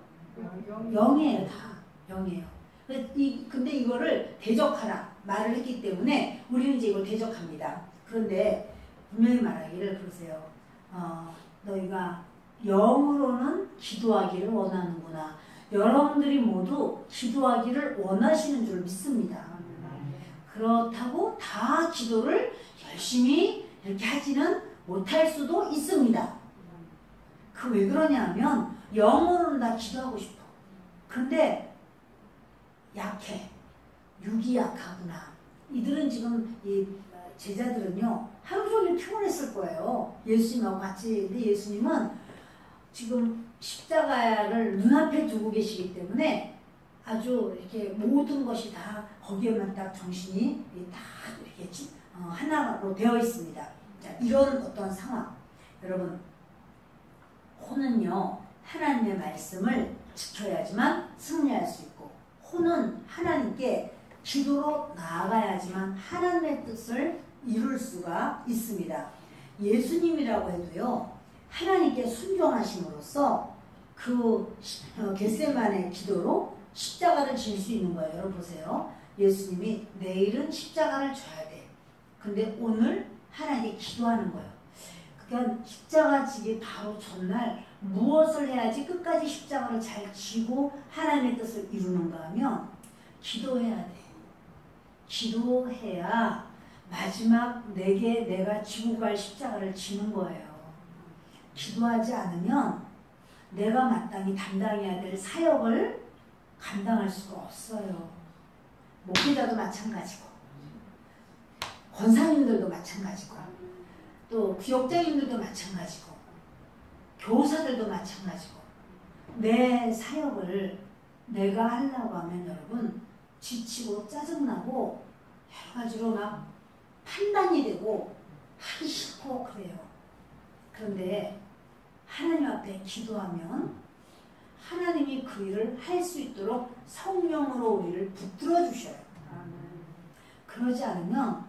영이에요, 다. 영이에요. 근데 이거를 대적하라 말을 했기 때문에 우리는 이제 이걸 대적합니다. 그런데 분명히 말하기를 그러세요. 너희가 영으로는 기도하기를 원하는구나. 여러분들이 모두 기도하기를 원하시는 줄 믿습니다. 그렇다고 다 기도를 열심히 이렇게 하지는 못할 수도 있습니다. 그 왜 그러냐면 영으로는 다 기도하고 싶어. 근데 약해. 육이 약하구나. 이들은 지금 이 제자들은요 하루 종일 피곤했을 거예요. 예수님하고 같이. 근데 예수님은 지금 십자가를 눈앞에 두고 계시기 때문에 아주 이렇게 모든 것이 다 거기에만 딱 정신이 다 이렇게 하나로 되어 있습니다. 자, 이런 어떤 상황. 여러분, 혼은요 하나님의 말씀을 지켜야지만 승리할 수 있고, 혼은 하나님께 기도로 나아가야지만 하나님의 뜻을 이룰 수가 있습니다. 예수님이라고 해도요 하나님께 순종하심으로써 그 겟세마네 기도로 십자가를 질 수 있는 거예요. 여러분 보세요. 예수님이 내일은 십자가를 져야 돼. 근데 오늘 하나님께 기도하는 거예요. 그러니까 십자가 지기 바로 전날 무엇을 해야지 끝까지 십자가를 잘 지고 하나님의 뜻을 이루는가 하면 기도해야 돼. 기도해야 마지막 내가 지고 갈 십자가를 지는 거예요. 기도하지 않으면 내가 마땅히 담당해야 될 사역을 감당할 수가 없어요. 목회자도 마찬가지고 권사님들도 마찬가지고 또 구역장님들도 마찬가지고 교사들도 마찬가지고 내 사역을 내가 하려고 하면 여러분 지치고 짜증나고 여러 가지로 막 판단이 되고 하기 싫고 그래요. 그런데 하나님 앞에 기도하면 하나님이 그 일을 할 수 있도록 성령으로 우리를 붙들어 주셔요. 그러지 않으면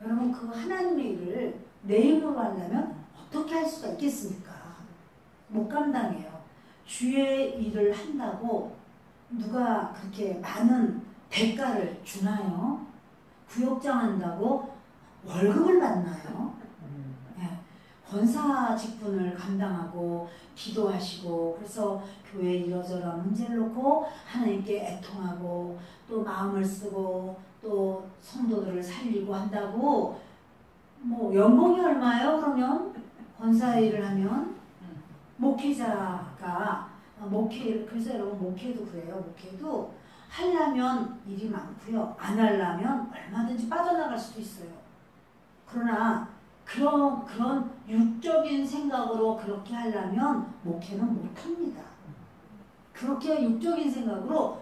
여러분 그 하나님의 일을 내 힘으로 하려면 어떻게 할 수가 있겠습니까? 못 감당해요. 주의 일을 한다고 누가 그렇게 많은 대가를 주나요? 구역장 한다고 월급을 받나요? 권사 직분을 감당하고 기도하시고 그래서 교회 이러저러한 문제를 놓고 하나님께 애통하고 또 마음을 쓰고 또 성도들을 살리고 한다고 뭐 연봉이 얼마예요? 그러면 권사 일을 하면 목회자가 그래서 여러분 목회도 그래요. 목회도 하려면 일이 많고요. 안 하려면 얼마든지 빠져나갈 수도 있어요. 그러나 그런 육적인 생각으로 그렇게 하려면 목회는 못합니다. 그렇게 육적인 생각으로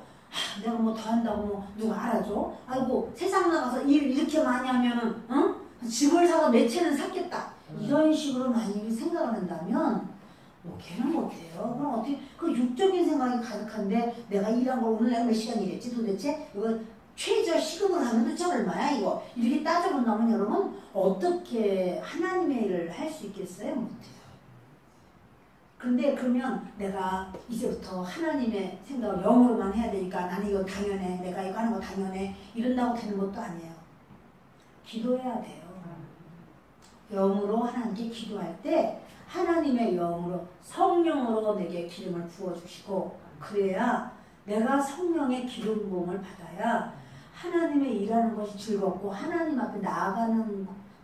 내가 뭐 더 한다고 뭐 누가 알아줘? 아이고 세상 나가서 일 이렇게 많이 하면은 집을 사서 몇 채는 샀겠다. 이런 식으로 많이 생각을 한다면 목회는 못해요. 그럼 어떻게 그 육적인 생각이 가득한데 내가 일한 걸 오늘 내가 몇 시간 일했지 도대체? 이거 최저 시급으로 하면 도대체 얼마야 이거? 이렇게 따져본다면 여러분 어떻게 하나님의 일을 할 수 있겠어요? 못해요. 근데 그러면 내가 이제부터 하나님의 생각을 영으로만 해야 되니까 나는 이거 당연해. 내가 이거 하는 거 당연해. 이런다고 되는 것도 아니에요. 기도해야 돼요. 영으로 하나님께 기도할 때 하나님의 영으로 성령으로 내게 기름을 부어주시고 그래야 내가 성령의 기름 부음을 받아야 하나님의 일하는 것이 즐겁고 하나님 앞에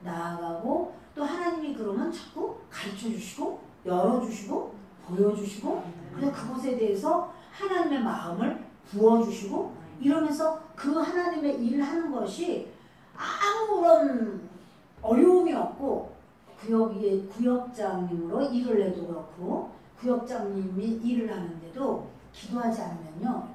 나아가고 또 하나님이 그러면 자꾸 가르쳐주시고 열어주시고 보여주시고 그래서 그것에 대해서 하나님의 마음을 부어주시고 이러면서 그 하나님의 일을 하는 것이 아무런 어려움이 없고 구역장님으로 일을 해도 그렇고 구역장님이 일을 하는데도 기도하지 않으면요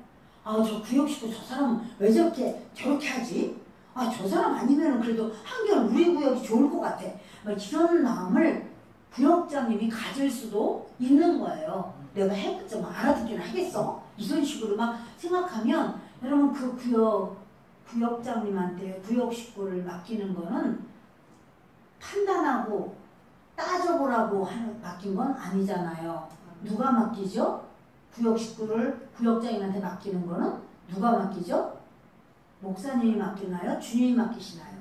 아 저 구역식구 저 사람 왜 저렇게 하지? 아 저 사람 아니면 그래도 한결 우리 구역이 좋을 것 같아 막 이런 마음을 구역장님이 가질 수도 있는 거예요. 내가 해봤자 뭐 알아듣기는 하겠어? 이런 식으로 막 생각하면 여러분 그 구역장님한테 구역 식구를 맡기는 거는 판단하고 따져보라고 맡긴 건 아니잖아요. 누가 맡기죠? 구역 식구를 구역장님한테 맡기는 거는 누가 맡기죠? 목사님이 맡기나요? 주님이 맡기시나요?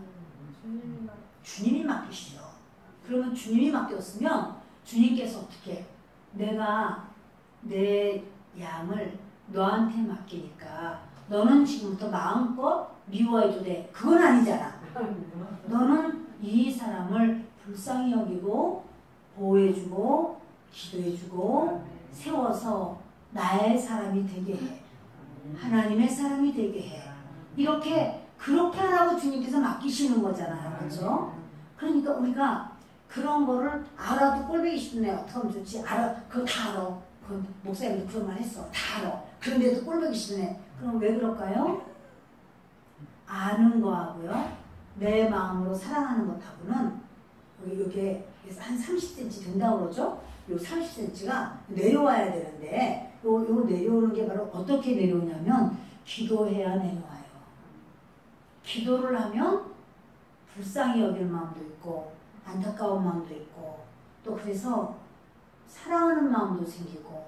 주님이 맡기시죠. 그러면 주님이 맡겼으면 주님께서 어떻게 내가 내 양을 너한테 맡기니까 너는 지금부터 마음껏 미워해도 돼. 그건 아니잖아. 너는 이 사람을 불쌍히 여기고 보호해주고 기도해주고 세워서 나의 사람이 되게 해. 하나님의 사람이 되게 해. 그렇게 하라고 주님께서 맡기시는 거잖아요. 그렇죠? 그러니까 우리가 그런 거를 알아도 꼴보기 싫네. 어떻게 하면 좋지? 그거 다 알아. 목사님도 그런 말 했어. 다 알아. 그런데도 꼴보기 싫네. 그럼 왜 그럴까요? 아는 거하고요. 내 마음으로 사랑하는 것하고는 이게 한 30cm 된다고 그러죠? 요 30cm가 내려와야 되는데 요 내려오는 게 바로 어떻게 내려오냐면 기도해야 내려와요. 기도를 하면 불쌍히 여길 마음도 있고 안타까운 마음도 있고 또 그래서 사랑하는 마음도 생기고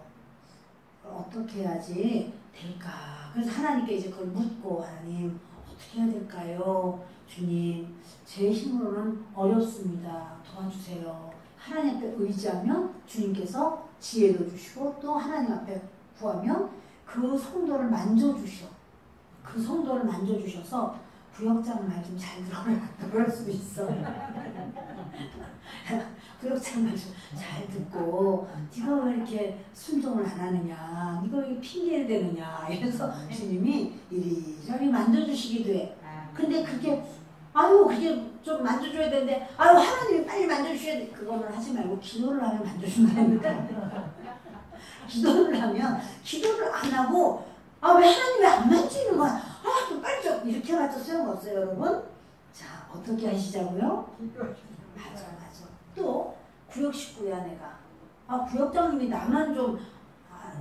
어떻게 해야지 될까? 그래서 하나님께 이제 그걸 묻고 하나님 어떻게 해야 될까요? 주님 제 힘으로는 어렵습니다. 도와주세요. 하나님 앞에 의지하면 주님께서 지혜도 주시고 또 하나님 앞에 구하면 그 성도를 만져주셔. 그 성도를 만져주셔서 구역장 말 좀 잘 들어라. 그럴 수도 있어. 구역장 말 좀 잘 듣고 네가 왜 이렇게 순종을 안 하느냐. 네가 왜 핑계를 대느냐. 이래서 주님이 이리저리 만져주시기도 해. 근데 그게 좀 만져줘야 되는데 하나님이 빨리 만져주셔야 돼. 그거는 하지 말고 기도를 하면 만져준다니까. 기도를 하면 기도를 안 하고 왜 하나님이 안 만지는 거야. 좀 빨리 좀 이렇게 해봤자 소용없어요 여러분. 자 어떻게 하시자고요? 맞아. 또 구역 식구야 내가. 구역장님이 나만 좀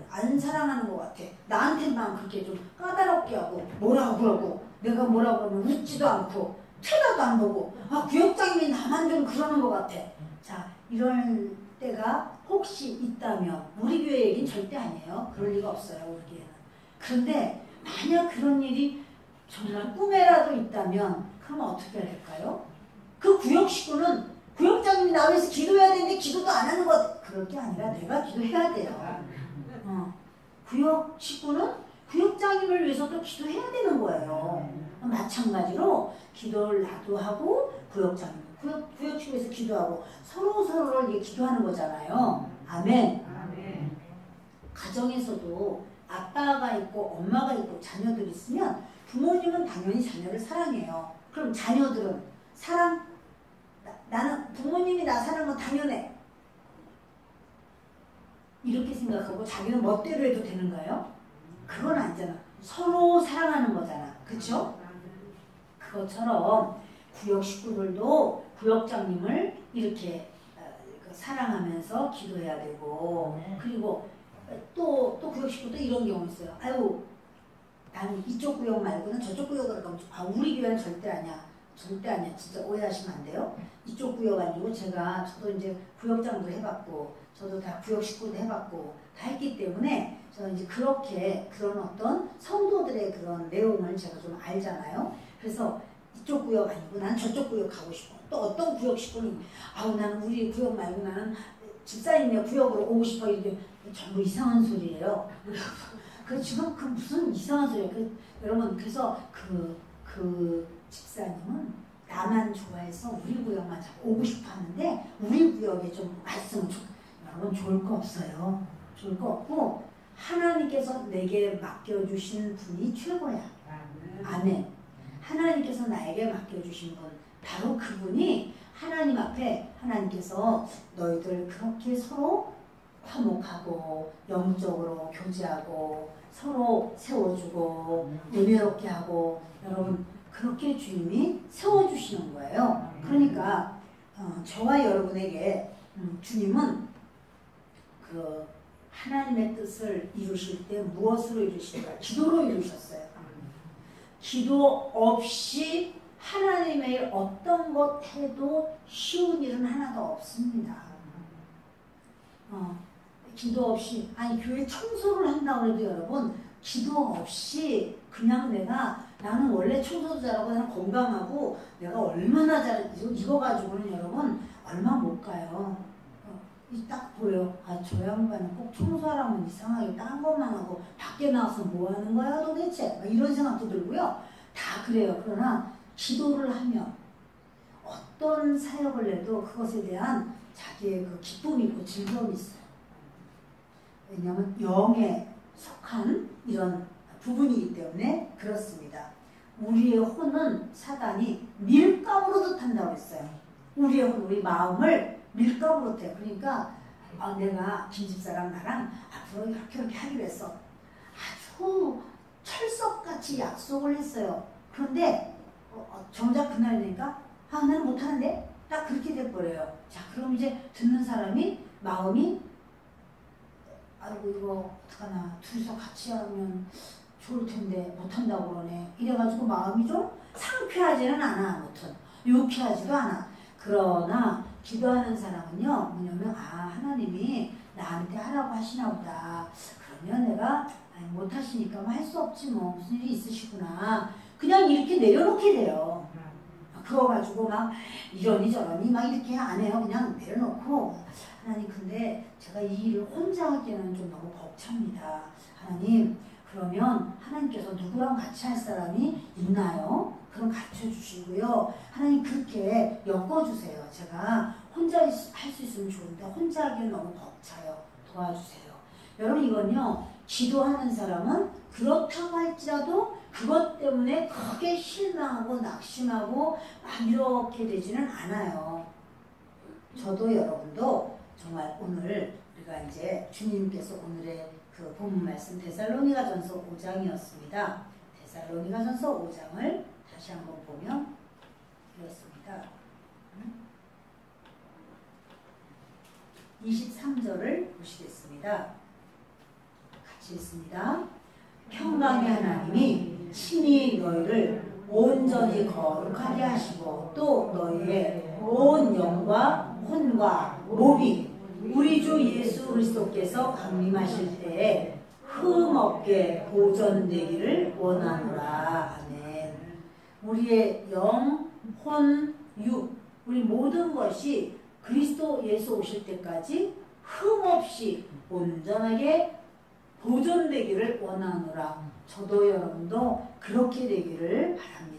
안 사랑하는 것 같아. 나한테만 그렇게 좀 까다롭게 하고 뭐라고 그러고 내가 뭐라고 그러면 웃지도 않고 쳐다도 안 보고 구역장님이 나만 좀 그러는 것 같아. 자 이럴 때가 혹시 있다면 우리 교회 얘기는 절대 아니에요. 그럴 리가 없어요 우리 교회는. 그런데 만약 그런 일이 정말 꿈에라도 있다면 그러면 어떻게 해야 될까요? 그 구역 식구는 구역장님이 나와서 기도해야 되는데 기도도 안 하는 것. 그럴 게 아니라 내가 기도해야 돼요. 구역 식구는 구역장님을 위해서도 기도해야 되는 거예요. 마찬가지로 기도를 나도 하고 구역장님, 구역 식구에서 기도하고 서로를 기도하는 거잖아요. 아멘. 가정에서도 아빠가 있고 엄마가 있고 자녀들이 있으면 부모님은 당연히 자녀를 사랑해요. 그럼 자녀들은 나는 부모님이 나 사랑하는 건 당연해. 이렇게 생각하고 자기는 멋대로 해도 되는가요? 그건 아니잖아. 서로 사랑하는 거잖아. 그쵸? 그것처럼 구역 식구들도 구역장님을 이렇게 사랑하면서 기도해야 되고 그리고 또 구역 식구도 이런 경우 있어요. 나는 이쪽 구역 말고는 저쪽 구역으로 가면 우리 교회는 절대 아니야. 절대 아니야. 진짜 오해하시면 안 돼요. 이쪽 구역 아니고 저도 이제 구역장도 해봤고 저도 다 구역 식구도 해봤고 다 했기 때문에 저는 이제 그렇게 그런 어떤 성도들의 그런 내용을 제가 좀 알잖아요. 그래서 이쪽 구역 아니고 나는 저쪽 구역 가고 싶어. 또 어떤 구역 식구는 아우 나는 우리 구역 말고 나는 집사님네 구역으로 오고 싶어. 이게 전부 이상한 소리예요. 그 지금 그 무슨 이상한 소리예요. 여러분 그래서 그 집사님은 나만 좋아해서 우리 구역만 자꾸 오고 싶어 하는데 우리 구역에 좀 왔으면 여러분 좋을 거 없어요. 좋을 거 없고 하나님께서 내게 맡겨주신 분이 최고야. 아멘. 하나님께서 나에게 맡겨주신 분 바로 그분이 하나님 앞에 하나님께서 너희들 그렇게 서로 화목하고 영적으로 교제하고 서로 세워주고 은혜롭게 하고 여러분 그렇게 주님이 세워주시는 거예요. 그러니까 저와 여러분에게 주님은 그 하나님의 뜻을 이루실 때 무엇으로 이루실까? 기도로 이루셨어요. 기도 없이 하나님의 어떤 것 해도 쉬운 일은 하나도 없습니다. 기도 없이 아니 교회 청소를 한다고 해도 여러분 기도 없이 그냥 나는 원래 청소도 잘하고 나는 건강하고 내가 얼마나 이거 가지고는 여러분 얼마 못 가요. 딱 보여. 저 양반은 꼭 청소하라면 이상하게 딴 것만 하고 밖에 나와서 뭐 하는 거야 도대체? 이런 생각도 들고요. 다 그래요. 그러나 기도를 하면 어떤 사역을 해도 그것에 대한 자기의 그 기쁨이 있고 즐거움이 있어요. 왜냐하면 영에 속한 이런 부분이기 때문에 그렇습니다. 우리의 혼은 사단이 밀가루로 탄다고 했어요. 우리의 혼, 우리 마음을 밀가루로 태. 그러니까 내가 김집사랑 나랑 앞으로 이렇게 하기로 했어. 아주 철석같이 약속을 했어요. 그런데 정작 그날이니까 나는 못하는데 딱 그렇게 돼버려요. 자 그럼 이제 듣는 사람이 마음이 아이고 이거 어떡하나 둘이서 같이 하면 좋을 텐데 못한다고 그러네. 이래가지고 마음이 좀 상쾌하지는 않아. 아무튼 유쾌하지도 않아. 그러나 기도하는 사람은요 뭐냐면 하나님이 나한테 하라고 하시나 보다. 그러면 내가 못하시니까 할 수 없지 뭐 무슨 일이 있으시구나. 그냥 이렇게 내려놓게 돼요. 그거 가지고 막 이러니 저러니 막 이렇게 안 해요. 그냥 내려놓고 하나님 근데 제가 이 일을 혼자 하기에는 좀 너무 벅찹니다. 하나님 그러면 하나님께서 누구랑 같이 할 사람이 있나요? 그럼 가르쳐주시고요. 하나님 그렇게 엮어주세요. 제가 혼자 할 수 있으면 좋은데 혼자 하기엔 너무 벅차요. 도와주세요. 여러분 이건요. 기도하는 사람은 그렇다고 할지라도 그것 때문에 크게 실망하고 낙심하고 막 이렇게 되지는 않아요. 저도 여러분도 정말 오늘 우리가 이제 주님께서 오늘의 그 본문 말씀 데살로니가전서 5장이었습니다. 데살로니가전서 5장을 다시 한번 보면 이렇습니다. 23절을 보시겠습니다. 같이 읽습니다. 평강의 하나님이 친히 너희를 온전히 거룩하게 하시고 또 너희의 온 영과 혼과 몸이 우리 주 예수 그리스도께서 강림하실 때에 흠없게 보존되기를 원하노라. 아멘. 우리의 영, 혼, 육 우리 모든 것이 그리스도 예수 오실 때까지 흠없이 온전하게 보존되기를 원하노라. 저도 여러분도 그렇게 되기를 바랍니다.